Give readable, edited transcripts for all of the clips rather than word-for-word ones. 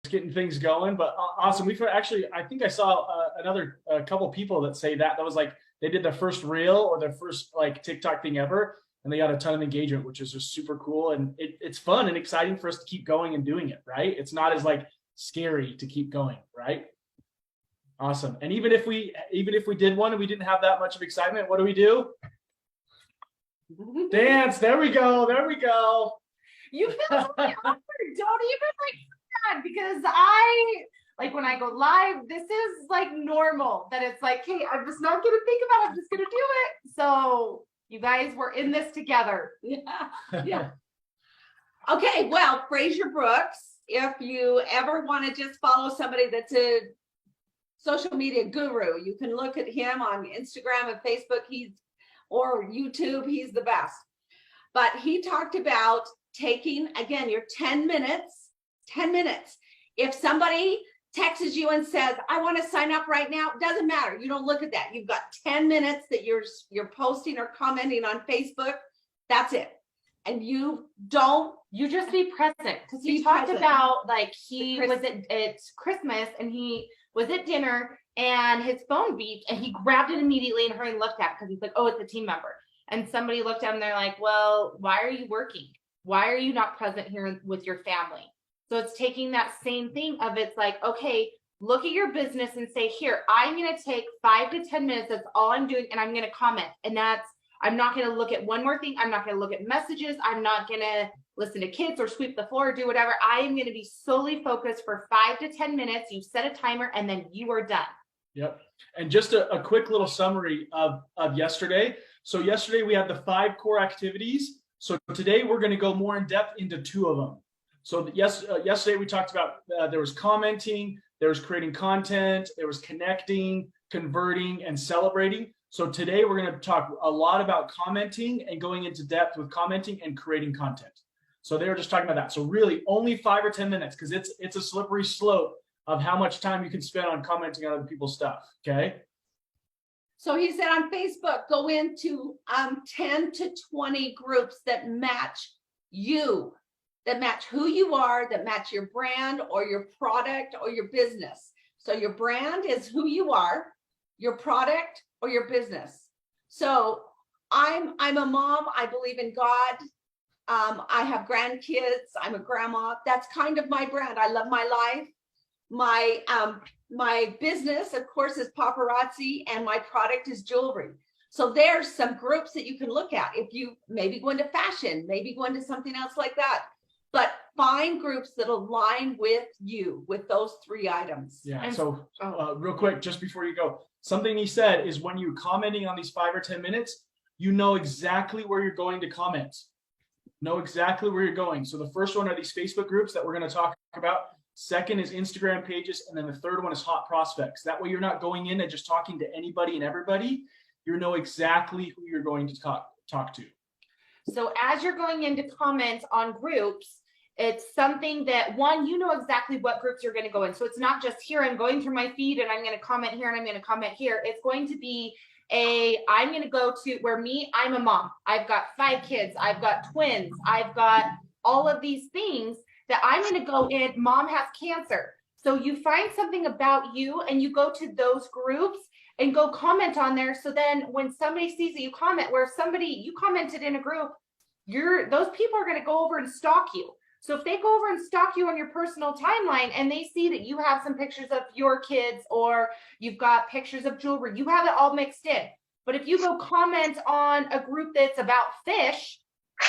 getting things going, but awesome. We've actually, I think I saw another couple people that say that was like, they did their first reel or their first like TikTok thing ever, and they got a ton of engagement, which is just super cool. And it's fun and exciting for us to keep going and doing it, right? It's not as like scary to keep going, right? Awesome. And even if we did one and we didn't have that much of excitement, what do? Dance. There we go. There we go. You feel so awkward. Don't even like that, because I like when I go live, this is like normal that it's like, hey, I'm just not gonna think about it, I'm just gonna do it. So you guys were in this together. Yeah. Okay, well, Fraser Brooks, if you ever want to just follow somebody that's a social media guru, you can look at him on Instagram and Facebook, or YouTube, he's the best. But he talked about taking, again, your 10 minutes. If somebody texts you and says, I want to sign up right now, doesn't matter. You don't look at that. You've got 10 minutes that you're posting or commenting on Facebook. That's it. And you just be present, because he talked about like he was it's Christmas and he was at dinner and his phone beeped and he grabbed it immediately and hurried and looked at it because he's like, oh, it's a team member. And somebody looked at him and they're like, well, why are you working? Why are you not present here with your family? So it's taking that same thing of it's like, okay, look at your business and say, here, I'm going to take 5 to 10 minutes. That's all I'm doing. And I'm going to comment. And I'm not going to look at one more thing. I'm not going to look at messages. I'm not going to listen to kids or sweep the floor or do whatever. I am going to be solely focused for 5 to 10 minutes. You set a timer and then you are done. Yep. And just a quick little summary of yesterday. So yesterday we had the 5 core activities. So today we're going to go more in depth into 2 of them. So yesterday we talked about there was commenting, there was creating content, there was connecting, converting, and celebrating. So today we're going to talk a lot about commenting and going into depth with commenting and creating content. So they were just talking about that. So really only 5 or 10 minutes, because it's a slippery slope of how much time you can spend on commenting on other people's stuff. Okay. So he said on Facebook, go into 10 to 20 groups that match you, that match who you are, that match your brand or your product or your business. So your brand is who you are, your product or your business. So I'm a mom. I believe in God. I have grandkids. I'm a grandma. That's kind of my brand. I love my life. My business, of course, is paparazzi, and my product is jewelry. So there's some groups that you can look at. If you maybe go into fashion, maybe go into something else like that, but find groups that align with you with those 3 items. Yeah. And so real quick, just before you go, something he said is when you're commenting on these 5 or 10 minutes, you know exactly where you're going to comment. Know exactly where you're going. So the first one are these Facebook groups that we're going to talk about. Second is Instagram pages. And then the third one is hot prospects. That way you're not going in and just talking to anybody and everybody. You know exactly who you're going to talk to. So as you're going into comments on groups, it's something that you know exactly what groups you're going to go in. So it's not just here, I'm going through my feed and I'm going to comment here and I'm going to comment here. It's going to be I'm going to go to where I'm a mom. I've got 5 kids. I've got twins. I've got all of these things that I'm going to go in. Mom has cancer. So you find something about you and you go to those groups and go comment on there. So then when somebody sees that you comment, where you commented in a group, those people are going to go over and stalk you. So if they go over and stalk you on your personal timeline and they see that you have some pictures of your kids or you've got pictures of jewelry, you have it all mixed in. But if you go comment on a group that's about fish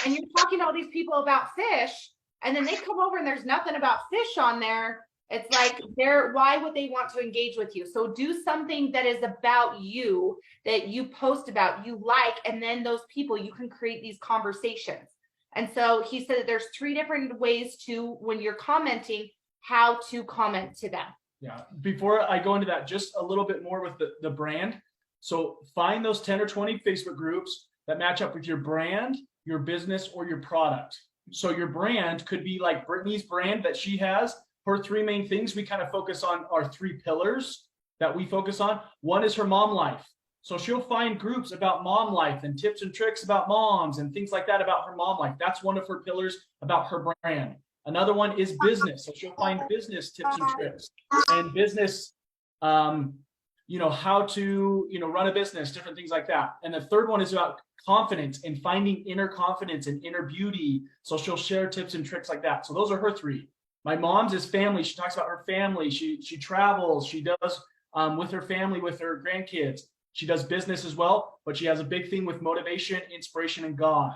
and you're talking to all these people about fish, and then they come over and there's nothing about fish on there, it's like, why would they want to engage with you? So do something that is about you, that you post about, you like, and then those people, you can create these conversations. And so he said that there's 3 different ways when you're commenting, how to comment to them. Yeah. Before I go into that, just a little bit more with the brand. So find those 10 or 20 Facebook groups that match up with your brand, your business, or your product. So your brand could be like Brittany's brand that she has. Her 3 main things we kind of focus on are 3 pillars that we focus on. One is her mom life. So she'll find groups about mom life and tips and tricks about moms and things like that about her mom life. That's one of her pillars about her brand. Another one is business. So she'll find business tips and tricks and business, how to, run a business, different things like that. And the third one is about confidence and finding inner confidence and inner beauty. So she'll share tips and tricks like that. So those are her three. My mom's is family. She talks about her family. She travels. She does with her family, with her grandkids. She does business as well, but she has a big thing with motivation, inspiration, and God.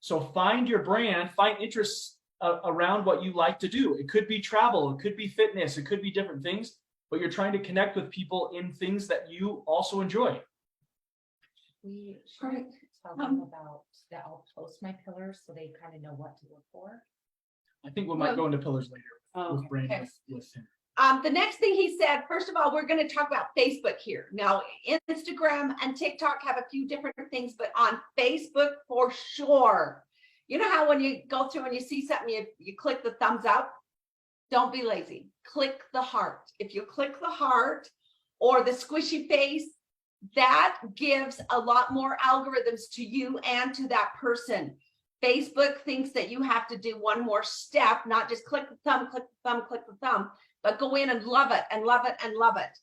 So find your brand, find interests around what you like to do. It could be travel, it could be fitness, it could be different things, but you're trying to connect with people in things that you also enjoy. We should tell them about that. I'll post my pillars so they kind of know what to look for. I think we might go into pillars later with Brandon, with him. The next thing he said, first of all, we're going to talk about Facebook here. Now, Instagram and TikTok have a few different things, but on Facebook for sure. You know how when you go through and you see something, you click the thumbs up? Don't be lazy. Click the heart. If you click the heart or the squishy face, that gives a lot more algorithms to you and to that person. Facebook thinks that you have to do one more step, not just click the thumb, click the thumb, click the thumb, but go in and love it and love it and love it.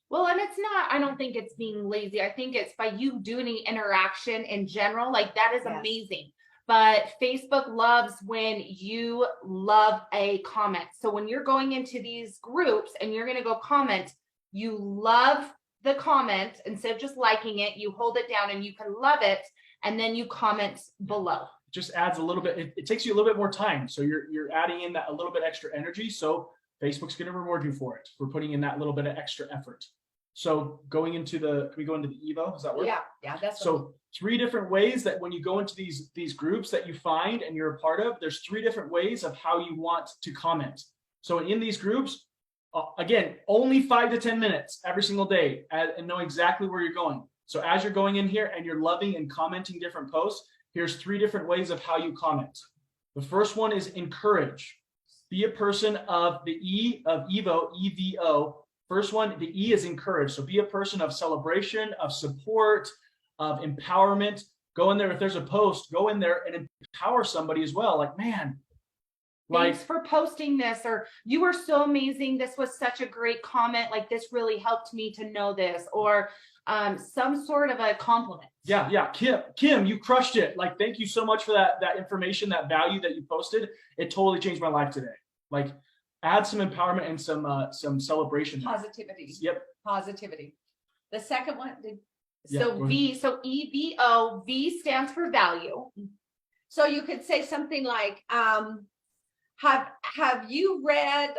Well, and it's not, I don't think it's being lazy. I think it's by you doing interaction in general, like that is amazing. But Facebook loves when you love a comment. So when you're going into these groups and you're going to go comment, you love the comment instead of just liking it, you hold it down and you can love it. And then you comment below. Just adds a little bit. It takes you a little bit more time. So you're adding in that a little bit extra energy. So Facebook's going to reward you for it, for putting in that little bit of extra effort. So going into can we go into the E.V.O? Does that work? Yeah, that's so 3 different ways that when you go into these groups that you find and you're a part of, there's 3 different ways of how you want to comment. So in these groups, again, only 5 to 10 minutes every single day and know exactly where you're going. So as you're going in here and you're loving and commenting different posts, here's 3 different ways of how you comment. The first one is encourage. Be a person of the E of E.V.O, E.V.O. First one, the E is encourage. So be a person of celebration, of support, of empowerment. Go in there. If there's a post, go in there and empower somebody as well. Like, man, thanks for posting this, or you were so amazing. This was such a great comment. Like, this really helped me to know this, or some sort of a compliment. Yeah. Kim, you crushed it. Like, thank you so much for that information, that value that you posted. It totally changed my life today. Like, add some empowerment and some celebration. Positivity. Yep. Positivity. The second one. So E.V.O, V stands for value. So you could say something like, have you read,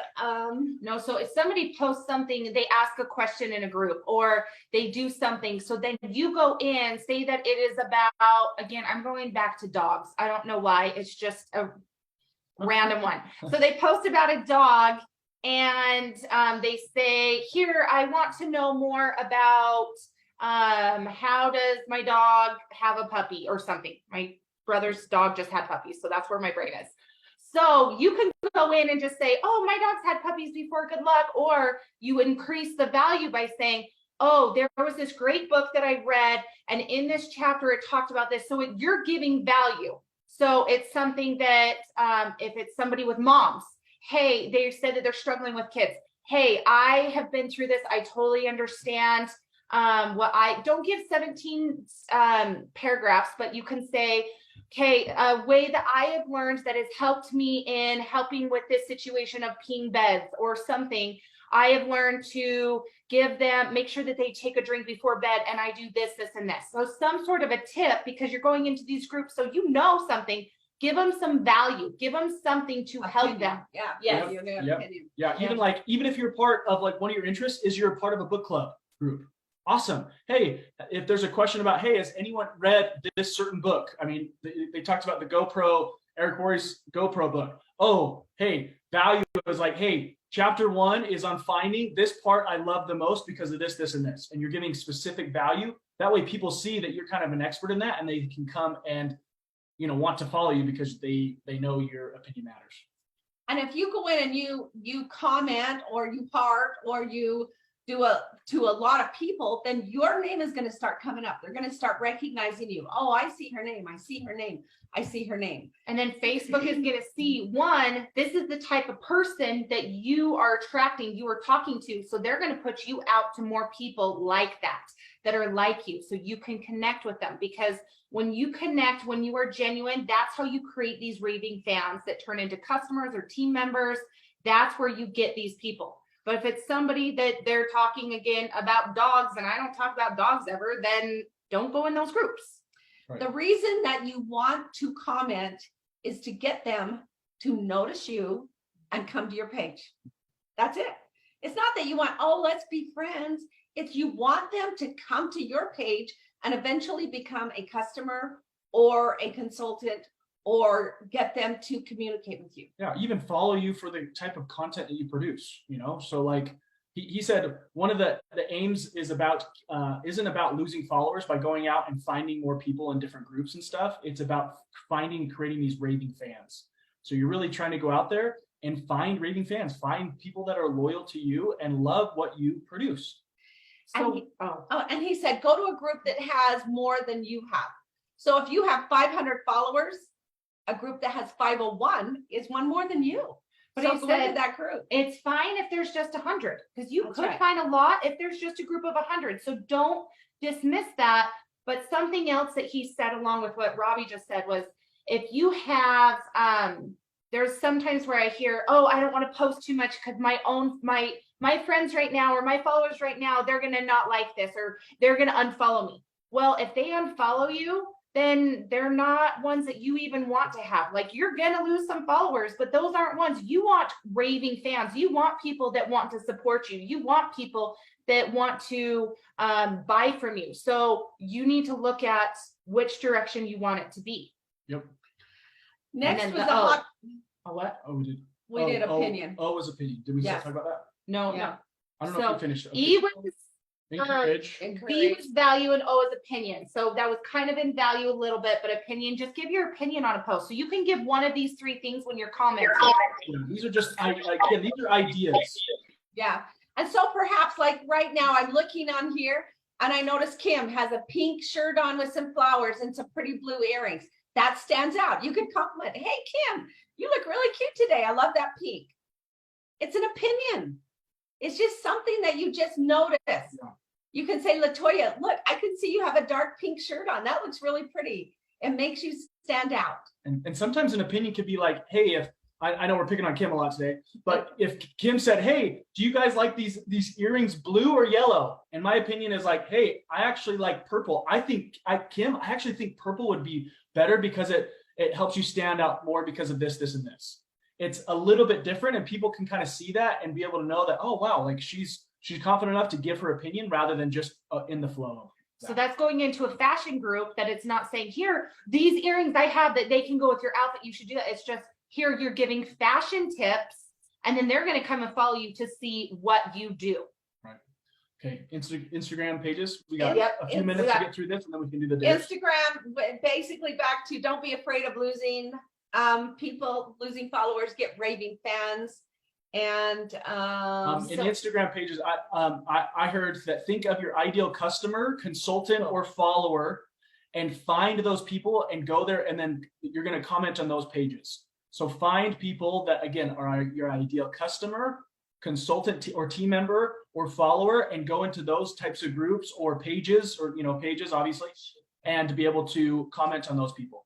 no, so if somebody posts something, they ask a question in a group or they do something. So then you go in, say that it is about, again, I'm going back to dogs. I don't know why. It's just a random one. So they post about a dog and they say, here, I want to know more about how does my dog have a puppy or something. My brother's dog just had puppies. So that's where my brain is. So you can go in and just say, oh, my dog's had puppies before, good luck. Or you increase the value by saying, oh, there was this great book that I read, and in this chapter, it talked about this. So you're giving value. So it's something that if it's somebody with moms, hey, they said that they're struggling with kids. Hey, I have been through this. I totally understand. Don't give 17 paragraphs, but you can say, okay, a way that I have learned that has helped me in helping with this situation of peeing beds or something. I have learned to give them, make sure that they take a drink before bed, and I do this, this, and this. So some sort of a tip, because you're going into these groups, so you know something, give them some value, give them something to help them. Yeah. Even if you're part of like one of your interests is you're a part of a book club group. Awesome. Hey, if there's a question about, hey, has anyone read this certain book? I mean, they talked about the GoPro, Eric Worre's GoPro book. Oh, hey, value is like, hey, chapter 1 is on finding this part I love the most because of this, this, and this. And you're giving specific value. That way people see that you're kind of an expert in that and they can come and, want to follow you because they know your opinion matters. And if you go in and you comment or you heart or you to a lot of people, then your name is going to start coming up. They're going to start recognizing you. Oh, I see her name. I see her name. I see her name. And then Facebook is going to see, one, this is the type of person that you are attracting, you are talking to. So they're going to put you out to more people like that are like you. So you can connect with them, because when you connect, when you are genuine, that's how you create these raving fans that turn into customers or team members. That's where you get these people. But if it's somebody that they're talking again about dogs, and I don't talk about dogs ever, then don't go in those groups. Right. The reason that you want to comment is to get them to notice you and come to your page. That's it. It's not that you want, oh, let's be friends. It's you want them to come to your page and eventually become a customer or a consultant, or get them to communicate with you. Yeah, even follow you for the type of content that you produce, you know? So like he said, one of the aims is about, isn't about losing followers by going out and finding more people in different groups and stuff. It's about creating these raving fans. So you're really trying to go out there and find raving fans, find people that are loyal to you and love what you produce. So, and he said, go to a group that has more than you have. So if you have 500 followers, a group that has 501 is one more than you. But So he go said into that group. it's fine if there's just 100, because you That's could right. find a lot if there's just a group of 100. So don't dismiss that. But something else that he said along with what Robbie just said was, if you have, there's sometimes where I hear, oh, I don't want to post too much because my friends right now, or my followers right now, they're going to not like this, or they're going to unfollow me. Well, if they unfollow you, then they're not ones that you even want to have. Like, you're going to lose some followers, but those aren't ones you want. Raving fans. You want people that want to support you. You want people that want to buy from you. So you need to look at which direction you want it to be. Yep. Next then was the a hot, A what? Oh, we did. we did opinion. Oh, was opinion. Did we still Yes. talk about that? No, Yeah. I don't know if we finished. E was Encourage. B was value and O is opinion. So that was kind of in value a little bit, but opinion, just give your opinion on a post. So you can give one of these three things when you're commenting. Yeah, these are just, again, these are ideas. Yeah. And so perhaps like right now I'm looking on here and I notice Kim has a pink shirt on with some flowers and some pretty blue earrings. That stands out. You could compliment, hey, Kim, you look really cute today. I love that pink. It's an opinion. It's just something that you just notice. Yeah. You can say, Latoya, look, I can see you have a dark pink shirt on. That looks really pretty. It makes you stand out. And sometimes an opinion could be like, hey, if I know we're picking on Kim a lot today, but if Kim said, hey, do you guys like these earrings blue or yellow? And my opinion is like, hey, I actually like purple. Kim, I actually think purple would be better because it helps you stand out more because of this, this, and this. It's a little bit different, and people can kind of see that and be able to know that, oh, wow, like she's confident enough to give her opinion rather than just in the flow. So that's going into a fashion group that it's not saying, here, these earrings I have that they can go with your outfit. You should do that. It's just, here, you're giving fashion tips, and then they're going to come and follow you to see what you do. Right. Okay. Instagram pages. We got Yep. a few minutes to get through this, and then we can do the dares. Instagram, basically back to don't be afraid of losing people, losing followers, get raving fans. And in Instagram pages, I heard that think of your ideal customer, consultant, or follower, and find those people and go there, and then you're going to comment on those pages. So find people that, again, are your ideal customer, consultant, or team member, or follower, and go into those types of groups or pages, or pages, obviously, and to be able to comment on those people.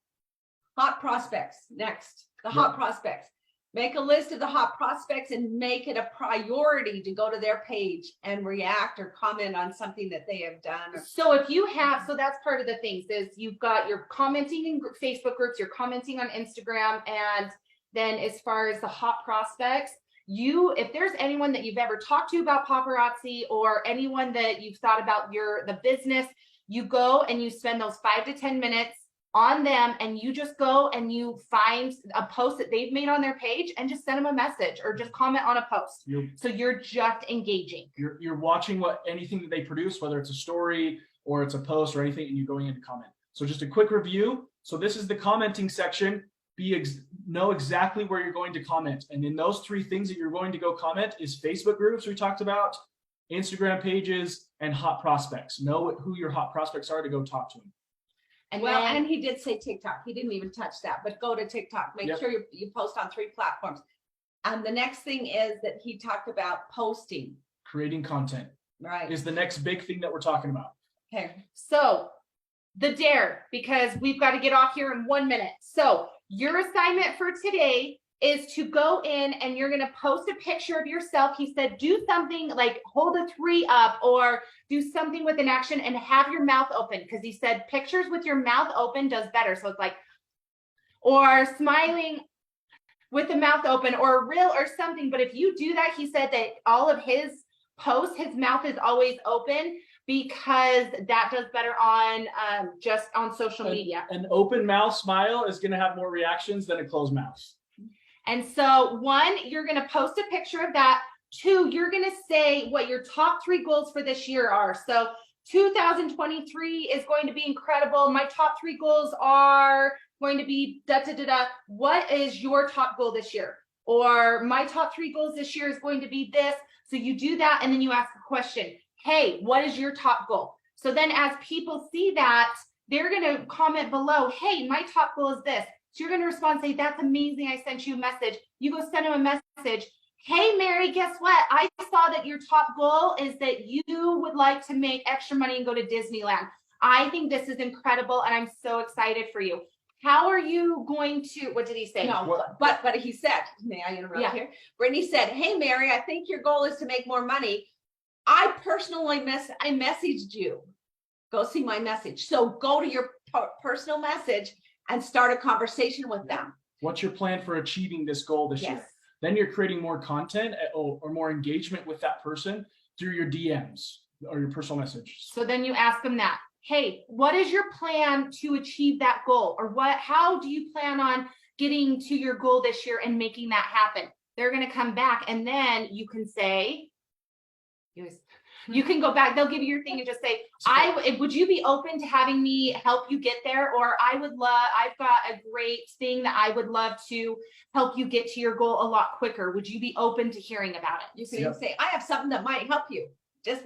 Hot prospects next. The hot prospects. Make a list of the hot prospects and make it a priority to go to their page and react or comment on something that they have done. So if you have, so that's part of the things is you've got your commenting in Facebook groups, you're commenting on Instagram, and then as far as the hot prospects, if there's anyone that you've ever talked to about paparazzi or anyone that you've thought about the business, you go and you spend those 5 to 10 minutes on them, and you just go and you find a post that they've made on their page and just send them a message or just comment on a post. So you're just engaging. You're watching anything that they produce, whether it's a story or it's a post or anything, and you're going in to comment. So just a quick review. So this is the commenting section. Know exactly where you're going to comment. And in those three things that you're going to go comment is Facebook groups we talked about, Instagram pages, and hot prospects. Know who your hot prospects are to go talk to them. And Well, then, and he did say TikTok. He didn't even touch that, but go to TikTok. Make Yep. sure you post on 3 platforms. And the next thing is that he talked about posting, Creating content right? is the next big thing that we're talking about. Okay. so the dare, because we've got to get off here in 1 minute. So your assignment for today is to go in and you're going to post a picture of yourself. He said, do something like hold a 3 up or do something with an action and have your mouth open. Because he said pictures with your mouth open does better. So it's like, or smiling with the mouth open or a reel or something. But if you do that, he said that all of his posts, his mouth is always open because that does better on just on social media. An open mouth smile is going to have more reactions than a closed mouth. And so 1, you're going to post a picture of that. 2, you're going to say what your top 3 goals for this year are. So 2023 is going to be incredible. My top 3 goals are going to be da da da da. What is your top goal this year? Or my top 3 goals this year is going to be this. So you do that and then you ask a question. Hey, what is your top goal? So then as people see that, they're going to comment below, hey, my top goal is this. So you're going to respond, say, that's amazing. I sent you a message. You go send them a message. Hey, Mary, guess what? I saw that your top goal is that you would like to make extra money and go to Disneyland. I think this is incredible and I'm so excited for you. How are you going to, what did he say? No, but he said, may I interrupt here? Brittany said, hey, Mary, I think your goal is to make more money. I personally I messaged you. Go see my message. So go to your personal message and start a conversation with them. What's your plan for achieving this goal this year? Then you're creating more content or more engagement with that person through your DMs or your personal message. So then you ask them that, hey, what is your plan to achieve that goal? Or how do you plan on getting to your goal this year and making that happen? They're going to come back and then you can say, you can go back, they'll give you your thing and just say, would you be open to having me help you get there? Or I've got a great thing that I would love to help you get to your goal a lot quicker. Would you be open to hearing about it? You can even say, I have something that might help you. Just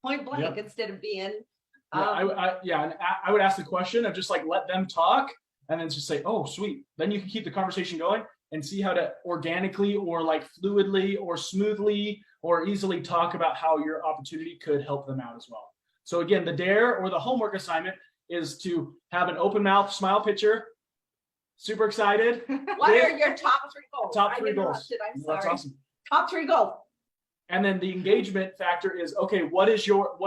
point blank instead of being. And I would ask the question of just like, let them talk and then just say, oh, sweet. Then you can keep the conversation going and see how to organically or like fluidly or smoothly or easily talk about how your opportunity could help them out as well. So again, the dare or the homework assignment is to have an open mouth smile picture. Super excited. What are your top 3 goals? Top 3 goals. I'm sorry. That's awesome. Top 3 goals. And then the engagement factor is, okay, what are your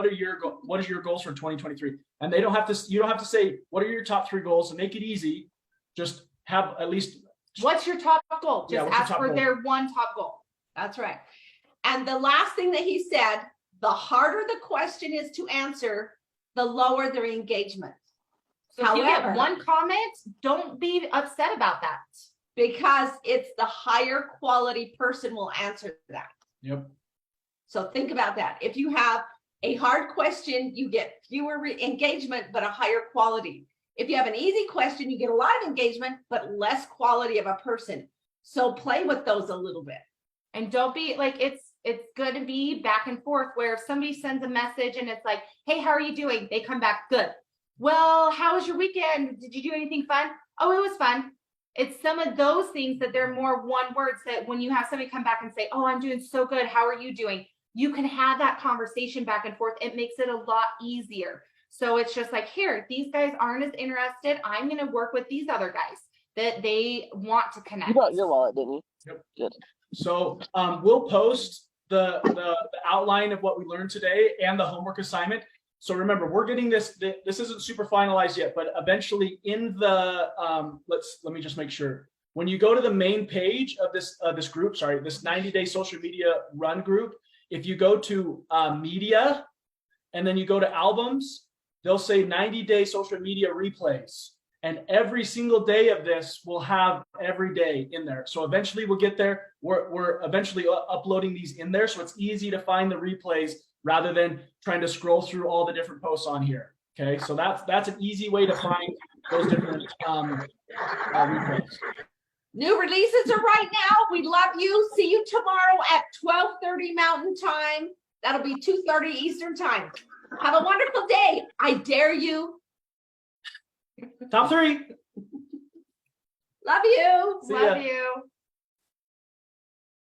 goals for 2023? And you don't have to say, what are your top 3 goals, and make it easy. Just have at least. What's your top goal? Just ask for their one top goal. That's right. And the last thing that he said, the harder the question is to answer, the lower their engagement. So if you get 1 comment, don't be upset about that. Because it's the higher quality person will answer that. Yep. So think about that. If you have a hard question, you get fewer engagement, but a higher quality. If you have an easy question, you get a lot of engagement, but less quality of a person. So play with those a little bit. And don't be like, it's going to be back and forth where if somebody sends a message and it's like, hey, how are you doing? They come back, good. Well, how was your weekend? Did you do anything fun? Oh, it was fun. It's some of those things that they're more one words that when you have somebody come back and say, oh, I'm doing so good. How are you doing? You can have that conversation back and forth. It makes it a lot easier. So it's just like, here, these guys aren't as interested. I'm going to work with these other guys that they want to connect. You brought your wallet, didn't you? Yep. Good. So we'll post the outline of what we learned today and the homework assignment. So remember, we're getting this isn't super finalized yet, but eventually in the, let me just make sure. When you go to the main page of this group, this 90-day social media run group, if you go to media and then you go to albums, they'll say 90-day social media replays. And every single day of this will have every day in there. So eventually we'll get there. We're eventually uploading these in there. So it's easy to find the replays rather than trying to scroll through all the different posts on here. Okay, so that's an easy way to find those different replays. New releases are right now. We love you. See you tomorrow at 12:30 Mountain Time. That'll be 2:30 Eastern time. Have a wonderful day. I dare you. Top 3. Love you. See ya. Love you.